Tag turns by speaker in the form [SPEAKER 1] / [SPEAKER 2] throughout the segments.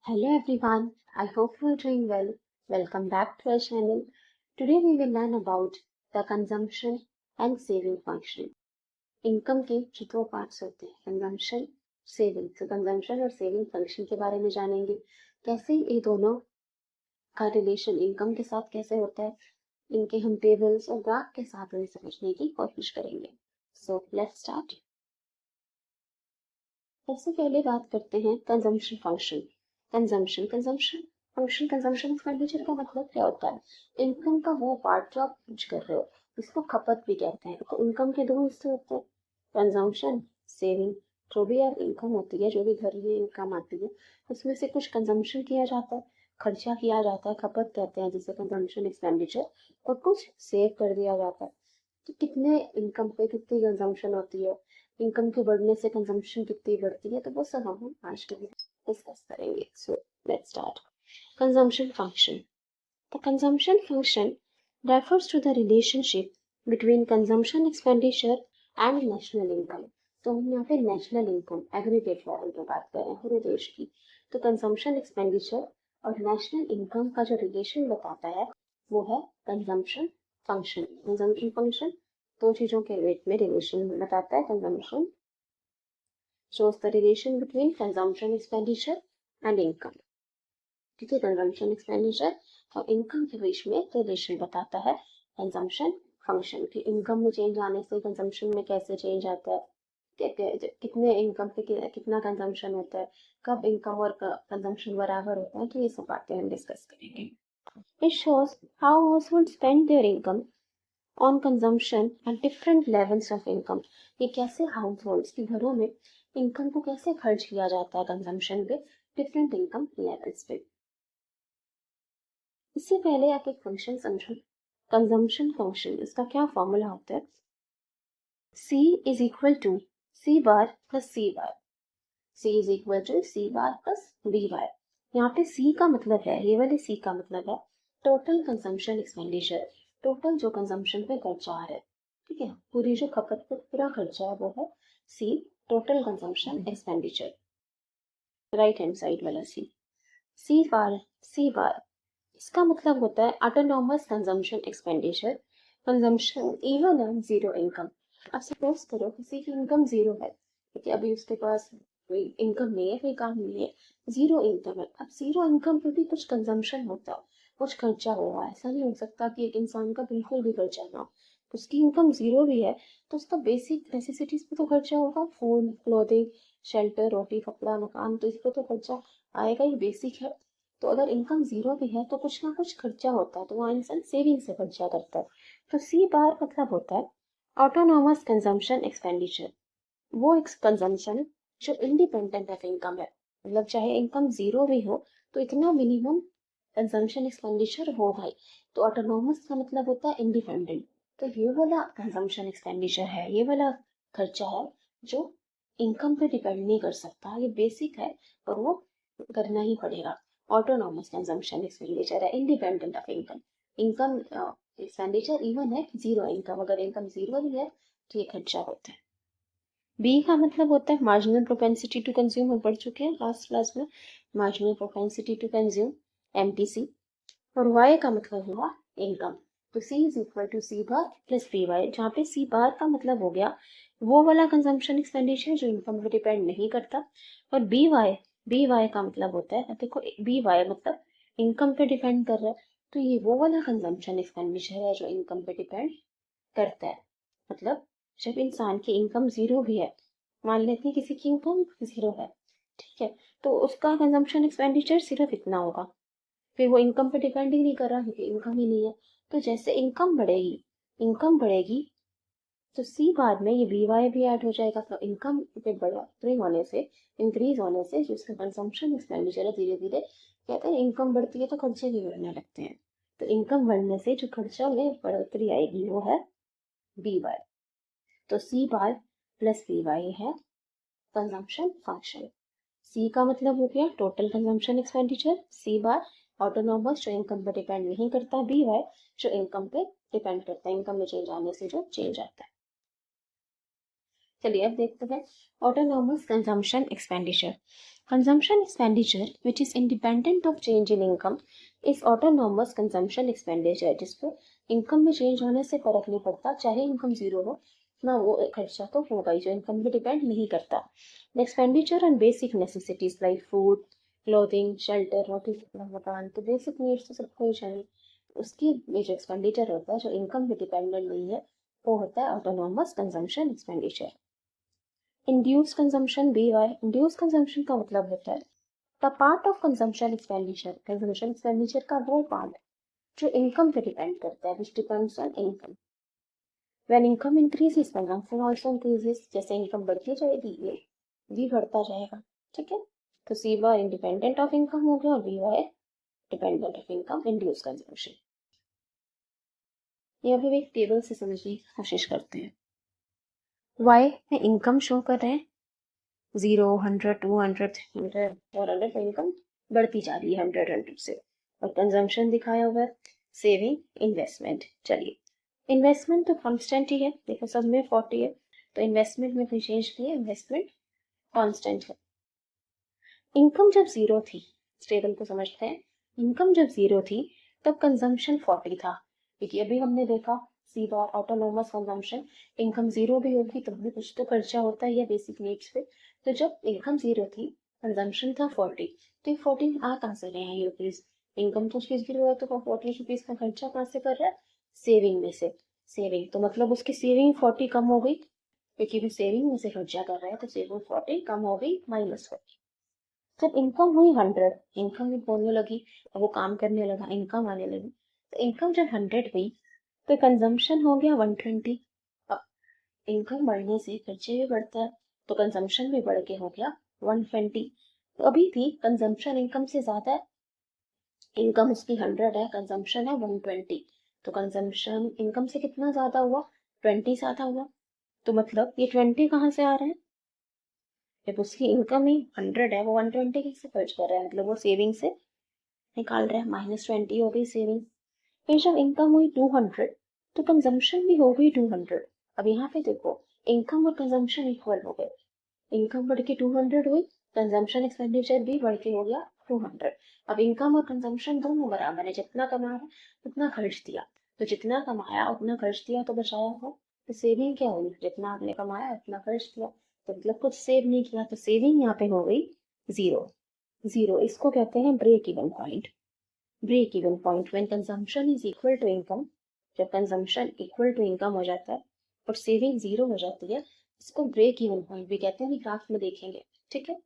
[SPEAKER 1] Hello everyone, I hope you are doing well. Welcome back to our channel. Today we will learn about the consumption and saving function. Income के जो दो parts होते हैं, consumption, saving. तो consumption और saving function के बारे में जानेंगे, कैसे ये दोनों का रिलेशन इनकम के साथ कैसे होता है, इनके हम टेबल्स और ग्राफ के साथ उन्हें समझने की कोशिश करेंगे। So let's start. सबसे पहले बात करते हैं consumption function. Consumption function consumption expenditure का मतलब क्या होता है? इनकम का वो पार्ट जो आप यूज कर रहे हो, इसको खपत भी कहते हैं। तो इनकम के दो हिस्से होते हैं, कंजम्पशन, सेविंग। जो भी यार इनकम होती है, जो भी घर में इनकम आती है, उसमें से कुछ कंजम्पशन किया जाता है, खर्चा किया जाता है, खपत कहते हैं जिसे कंजम्पशन एक्सपेंडिचर, और कुछ सेव कर दिया जाता है। तो कितने इनकम पे कितनी कंजम्पशन होती है, इनकम के बढ़ने से कंजम्पशन कितनी बढ़ती है, तो वो सब हम आज के लिए डिस्कस करेंगे। So let's start. Consumption function. The consumption function refers to the relationship between consumption expenditure and national income। तो हम यहाँ पे नेशनल इनकम एग्रीगेट लेवल पे बात कर रहे हैं पूरे देश की। तो कंजम्पशन एक्सपेंडिचर और नेशनल इनकम का जो रिलेशन बताता है वो है कंजम्पशन फंक्शन। कंजम्पशन फंक्शन दो चीजों के रेट में रिलेशन बताता है। Consumption shows the relation between consumption expenditure and income। ठीक है, कंजम्पशन एक्सपेंडिचर और इनकम के बीच में रिलेशन बताता है कंजम्पशन फंक्शन की। इनकम में चेंज आने से कंजम्पशन में कैसे चेंज आता है, कितने इनकम पे कितना कंजम्पशन होता है, कब इनकम और कंजम्पशन बराबर होता है, तो ये सब बातें हम डिस्कस करेंगे। It shows how households spend their income on consumption at different levels of income। ये कैसे हाउस के घरों में इनकम को कैसे खर्च किया जाता है कंजम्पशन पे, डिफरेंट इनकम लेवल्स पे। इससे पहले आप एक फंक्शन समझो, कंजम्पशन फंक्शन। इसका क्या फॉर्मूला होता है? C is equal to C bar plus C bar. C is equal to C bar plus B bar. यहाँ पे C का मतलब है, ये वाले C का मतलब है टोटल कंजम्पशन एक्सपेंडिचर, टोटल जो कंजम्पशन पे खर्चा आ रहा है। ठीक है, पूरी जो खपत पे पूरा खर्चा है वो है C, total consumption expenditure. Right hand side वाला C बार इसका मतलब होता है autonomous consumption expenditure, consumption even and zero income. अब सपोज करो किसी की इनकम जीरो है, ठीक है, अभी उसके पास कोई इनकम नहीं है, कोई काम नहीं है, जीरो इनकम है। अब जीरो इनकम पे भी कुछ कंजम्पशन होता है, कुछ खर्चा होगा। ऐसा नहीं हो सकता कि एक इंसान का बिल्कुल भी खर्चा ना हो। उसकी इनकम जीरो भी है तो उसका बेसिक नेसेसिटीज पे तो खर्चा होगा, फूड, क्लोथिंग, शेल्टर, रोटी, कपड़ा, मकान, तो इस पे तो खर्चा आएगा ही, बेसिक है। तो अगर इनकम जीरो भी है तो कुछ ना कुछ खर्चा होता है, तो वहाँ इंसान सेविंग से खर्चा करता है। तो C बार मतलब होता है ऑटोनॉमस कंजम्पशन एक्सपेंडिचर, वो एक कंजम्पशन जो इंडिपेंडेंट ऑफ इनकम है। मतलब चाहे इनकम जीरो भी हो तो इतना मिनिमम कंजम्पशन एक्सपेंडिचर हो भाई। तो ऑटोनॉमस का मतलब होता है इंडिपेंडेंट। तो ये वाला कंजम्पशन एक्सपेंडिचर है, ये वाला खर्चा है जो इनकम पे डिपेंड नहीं कर सकता, ये बेसिक है और वो करना ही पड़ेगा। ऑटोनॉमस कंजम्पशन एक्सपेंडिचर है, independent of income. Income expenditure even है जीरो इनकम, अगर इनकम जीरो भी है तो ये खर्चा होता है। बी का मतलब होता है मार्जिनल प्रोपेंसिटी टू कंज्यूम, हम पढ़ चुके हैं लास्ट क्लास में, marginal propensity to consume, MPC। और y का मतलब हुआ इनकम। तो C is equal to C bar plus B bar, जहाँ पे C बार का मतलब हो गया वो वाला कंजम्पशन एक्सपेंडिचर जो इनकम पे डिपेंड नहीं करता, और बी वाई का मतलब होता है, देखो बी वाई मतलब इनकम पे डिपेंड कर रहा है, तो ये वो वाला कंजम्पशन एक्सपेंडिचर है जो इनकम पे डिपेंड करता है। मतलब जब इंसान की इनकम जीरो भी है, मान लेते हैं किसी की इनकम जीरो है, ठीक है, तो उसका कंजम्पशन एक्सपेंडिचर सिर्फ इतना होगा, फिर वो इनकम पे डिपेंड ही नहीं कर रहा क्योंकि इनकम ही नहीं है। तो जैसे इनकम बढ़ेगी तो सी बाद में ये बी वाई भी ऐड हो जाएगा। तो इनकम पे बढ़ोतरी होने से, इंक्रीज होने से जो इसका कंजम्पशन एक्सपेंडिचर है, धीरे धीरे कहते हैं इनकम बढ़ती है तो खर्चे भी बढ़ने लगते हैं। तो इनकम बढ़ने से जो खर्चा में बढ़ोतरी आएगी वो है बी वाई। तो C bar plus B Y है कंजम्पशन फंक्शन। C का मतलब हो गया टोटल कंजम्पशन एक्सपेंडिचर, C बार ऑटोनॉमस जो इनकम पे डिपेंड नहीं करता, बी वाई जो इनकम पे डिपेंड करता है, इनकम में चेंज आने से जो चेंज आता है। चलिए अब देखते हैं autonomous consumption expenditure. Consumption expenditure which is independent of change in income is autonomous consumption expenditure, जिसको इनकम में चेंज होने से फर्क नहीं पड़ता, चाहे इनकम जीरो हो ना, वो खर्चा तो होगा ही जो इनकम पे डिपेंड नहीं करता. The expenditure on basic necessities like food, clothing, shelter, roti, makaan, तो बेसिक नीड्स तो सबको ही चाहिए. उसकी जो एक्सपेंडिचर होता है जो इनकम पे डिपेंडेंट नहीं है, वो होता है autonomous consumption expenditure. Induce consumption BY. Induce consumption का मतलब होता है the part of consumption expenditure, consumption expenditure का वो पार्ट जो इनकम पे डिपेंड करता है, which depends on income. When income increases consumption also increases. जैसे इनकम बढ़ती जाएगी ये भी बढ़ता जाएगा. ठीक है, तो C bar independent of income हो गया और B bar dependent of income, induce consumption. ये अभी एक टेबल से समझने की कोशिश करते हैं. वाई में इनकम शो कर रहे हैं 0, 100, 200, 300, 400. इनकम बढ़ती जा रही है 100 से. और कंजम्पशन दिखाया हुआ है सेविंग, इन्वेस्टमेंट. चलिए इन्वेस्टमेंट तो कांस्टेंट ही है, देखो सब में 40 है, तो इन्वेस्टमेंट में कोई चेंज नहीं है, इन्वेस्टमेंट कांस्टेंट है. इनकम जब जीरो थी, टेबल को समझते हैं. इनकम जब जीरो थी तब कंजम्पशन 40 था, क्योंकि अभी हमने देखा C बार ऑटोनोमस कंजम्पशन, इनकम जीरो भी होगी तब भी कुछ तो खर्चा होता ही है बेसिक नीड्स पे. तो जब इनकम जीरो थी कंजम्पशन था 40, तो ये 40 आ कहाँ से रहे हैं ये रुपीज? इनकम तो उसकी जीरो है तो 40 रुपीज का खर्चा कहाँ से कर रहा है? सेविंग में से. सेविंग तो मतलब उसकी सेविंग 40 कम हो गई, क्योंकि वो सेविंग में से खर्चा कर रहा है, तो सेविंग 40 कम हो गई, -40. जब इनकम हुई 100, इनकम भी बोलने लगी, वो काम करने लगा, इनकम आने लगी, तो इनकम जब 100 हुई तो कंजम्पशन हो गया 120. अब इनकम बढ़ने से खर्चे भी बढ़ता है, तो कंजम्पशन भी बढ़ के हो गया 120. तो अभी भी कंजम्पशन इनकम से ज्यादा है. इनकम उसकी 100 है, कंजम्पशन है 120, तो कंजम्पशन इनकम से कितना ज्यादा हुआ? 20 ज्यादा हुआ. तो मतलब ये 20 कहाँ से आ रहे हैं? जब उसकी इनकम ही 100 है, वो 120 कैसे खर्च कर रहा है? मतलब वो सेविंग से निकाल रहे हैं, -20 हो गई सेविंग. फिर जब इनकम हुई 200 तो कंजम्पशन भी हो गई 200. अब यहाँ पे देखो इनकम और कंजम्पशन इक्वल हो गए. इनकम बढ़ के 200 हुई, कंजम्पशन एक्सपेंडिचर भी बढ़ के हो गया 200. अब इनकम और कंजम्पशन दोनों बराबर है, जितना कमाया उतना खर्च दिया, तो जितना कमाया उतना खर्च दिया तो बचाया हो, तो सेविंग क्या हुई? जितना आपने कमाया उतना खर्च दिया, तो मतलब कुछ सेव नहीं किया, तो सेविंग यहाँ पे हो गई जीरो. जीरो इसको कहते हैं break even point. Break even point when consumption is equal to income. जब कंजम्पशन इक्वल टू इनकम हो जाता है और सेविंग जीरो हो जाती है, इसको ब्रेक इवन पॉइंट भी कहते हैं, ग्राफ में देखेंगे. ठीक है,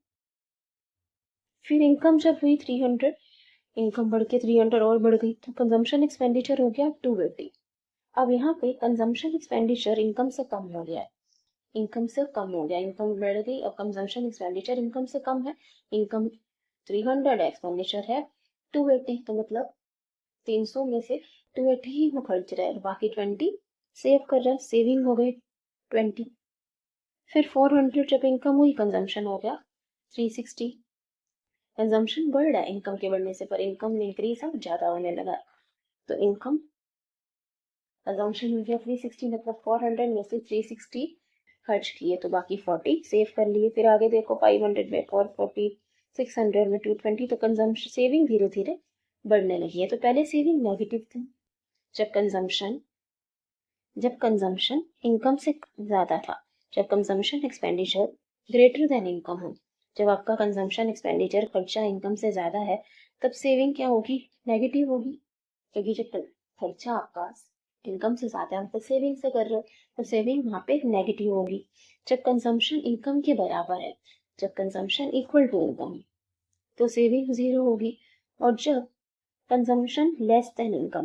[SPEAKER 1] फिर इनकम जब हुई 300, इनकम बढ़ के 300 और बढ़ गई, तो कंजम्पशन एक्सपेंडिचर हो गया 280. अब यहाँ पे कंजम्पशन एक्सपेंडिचर इनकम से कम हो गया है, इनकम से कम हो गया, इनकम बढ़ गई, अब कंजम्पशन एक्सपेंडिचर इनकम से कम है. इनकम 300 है, एक्सपेंडिचर है 280, तो मतलब 300 में से 280 ही वो खर्च रहा है, बाकी 20 सेव कर रहा है, सेविंग हो गई 20. फिर 400 जब इनकम हुई, कंजम्पशन हो गया 360. कंजम्पशन बढ़ रहा है इनकम के बढ़ने से, पर इनकम में इंक्रीज अब ज्यादा होने लगा, तो इनकम कंजम्पशन हो गया 360, मतलब 400 में से 360 खर्च किए, तो बाकी 40 सेव कर लिए. फिर आगे देखो 500 में 440, 600 में 220, तो कंजम्पशन सेविंग धीरे धीरे बढ़ने लगी है. तो पहले सेविंग नेगेटिव थी, जब कंजम्पशन इनकम से ज्यादा था, जब consumption expenditure greater than income हो, जब आपका कंजम्पशन एक्सपेंडिचर खर्चा इनकम से ज्यादा है, तब सेविंग क्या होगी? नेगेटिव होगी, क्योंकि जब खर्चा आपका इनकम से ज्यादा है तो सेविंग से कर रहे हो, तो सेविंग वहां पे नेगेटिव होगी. जब कंजम्पशन इनकम के बराबर है, जब कंजम्पशन इक्वल टू इनकम है, तो सेविंग जीरो होगी. और जब कंजम्पशन लेस देन इनकम,